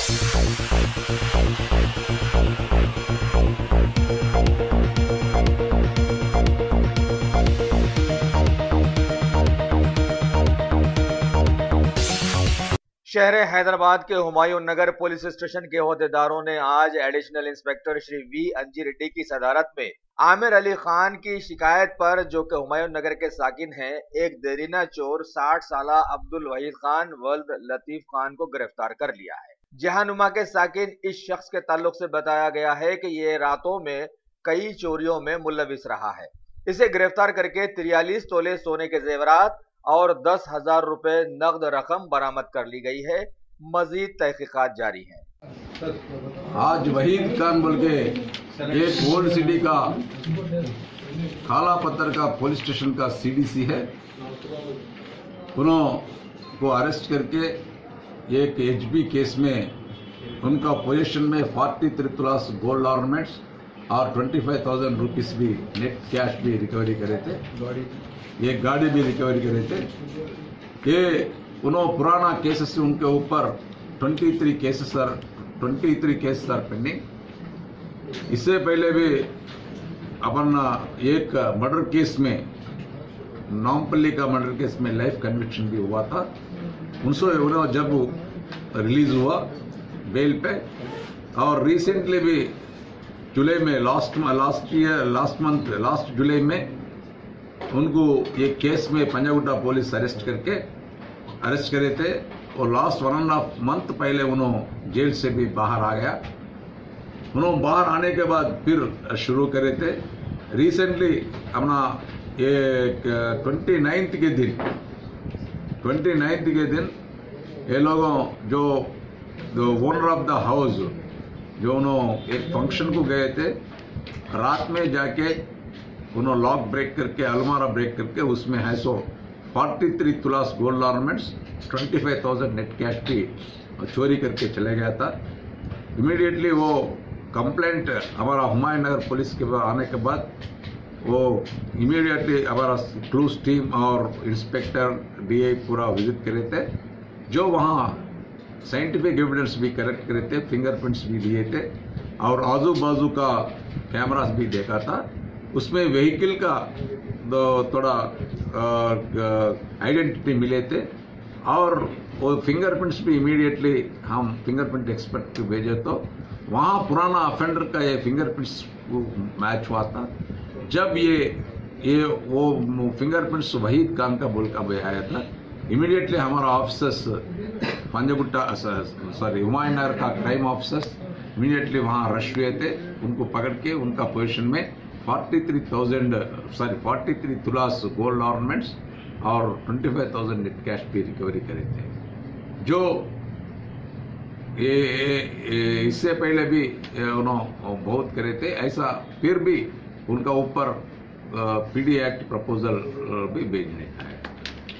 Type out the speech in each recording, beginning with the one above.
शहर हैदराबाद के हुमायूं नगर police station के ओहदेदारों ने आज एडिशनल इंस्पेक्टर श्री वी अंजी रेड्डी की सदारत में आमिर अली खान की शिकायत पर, जो कि हुमायूं नगर के साकिन हैं, एक देरीना चोर 60 साला अब्दुल वहीद खान वल्द लतीफ खान को गिरफ्तार कर लिया है। जहानुमा के साकिन इस शख्स के ताल्लुक से बताया गया है कि ये रातों में कई चोरियों में मुलविस रहा है। इसे गिरफ्तार करके 43 तोले सोने के जेवरात और 10,000 रुपए नकद रकम बरामद कर ली गई है। मजीद तहकीकात जारी है। आज वहीद खान बोल के एक ओल्ड सिटी का काला पत्थर का पुलिस स्टेशन का सीडीसी है, उनको अरेस्ट करके एक एचबी केस में उनका पोजीशन में 43 तोलास गोल्ड ऑर्नामेंट्स और 25,000 रुपीस भी नेट कैश भी रिकवरी करे थे। एक गाड़ी भी रिकवरी करे थे। ये उन्होंने पुराना केसेस उनके ऊपर 23 केसेस आर पेंडिंग। इससे पहले भी अपन एक मर्डर केस में, नामपल्ली का मर्डर केस में लाइफ कन्विक्शन भी हुआ था। उन्होंने जब रिलीज हुआ बेल पे, और रिसेंटली भी जुलाई में लास्ट जुलाई में उनको एक केस में पंजागुट्टा पुलिस अरेस्ट करे थे, और लास्ट 1.5 मंथ पहले उन्होंने जेल से भी बाहर आ गया। उन्होंने बाहर आने के बाद फिर शुरू करे थे। रिसेंटली अपना एक 29th के दिन ये लोगों जो ओनर ऑफ द हाउस, जो उन्होंने एक फंक्शन को गए थे, रात में जाके उन्होंने लॉक ब्रेक करके, अलमारा ब्रेक करके उसमें है सो 43 तुलास गोल्ड ऑर्नामेंट्स, 25,000 नेट कैश भी चोरी करके चले गया था। इमीडिएटली वो कंप्लेंट हमारा हुमायूं नगर पुलिस के आने के बाद वो इमीडिएटली हमारा क्लूज टीम और इंस्पेक्टर डीआई पूरा विजिट करे थे, जो वहाँ साइंटिफिक एविडेंस भी कलेक्ट करे थे, फिंगरप्रिंट्स भी लिए थे, और आजू बाजू का कैमरास भी देखा था। उसमें व्हीकल का थोड़ा आइडेंटिटी मिले थे, और वो फिंगरप्रिंट्स भी इमीडिएटली हम फिंगरप्रिंट एक्सपर्ट को भेजे तो वहाँ पुराना ऑफेंडर का ये फिंगरप्रिंट्स मैच हुआ था। जब ये वो फिंगरप्रिंट्स वहीद खान का बोल का आया था, इमीडिएटली हमारा ऑफिसर्स पंजागुट्टा हुमायूं नगर का क्राइम ऑफिसर्स इमीडिएटली वहाँ रश हुए थे। उनको पकड़ के उनका पोजीशन में 43 तुलास गोल्ड ऑर्नामेंट्स और 25,000 नेट कैश भी रिकवरी करे थे। जो इससे पहले भी उन्होंने बहुत करे थे, ऐसा फिर भी उनका ऊपर पीडी एक्ट प्रपोजल भी भेजने का है।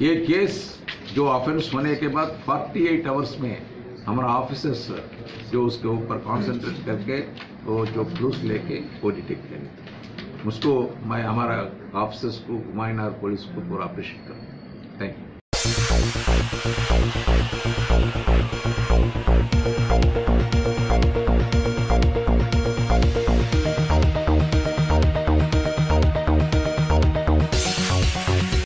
ये केस जो ऑफेंस होने के बाद 48 आवर्स में हमारा ऑफिसर्स जो उसके ऊपर कॉन्सेंट्रेट करके वो जो क्लूज लेके वो डिटेक्ट करें। उसको मैं हमारा ऑफिसर्स को, हुमायूं नगर पुलिस को पूरा अप्रिशिएट करता हूँ। Thank you.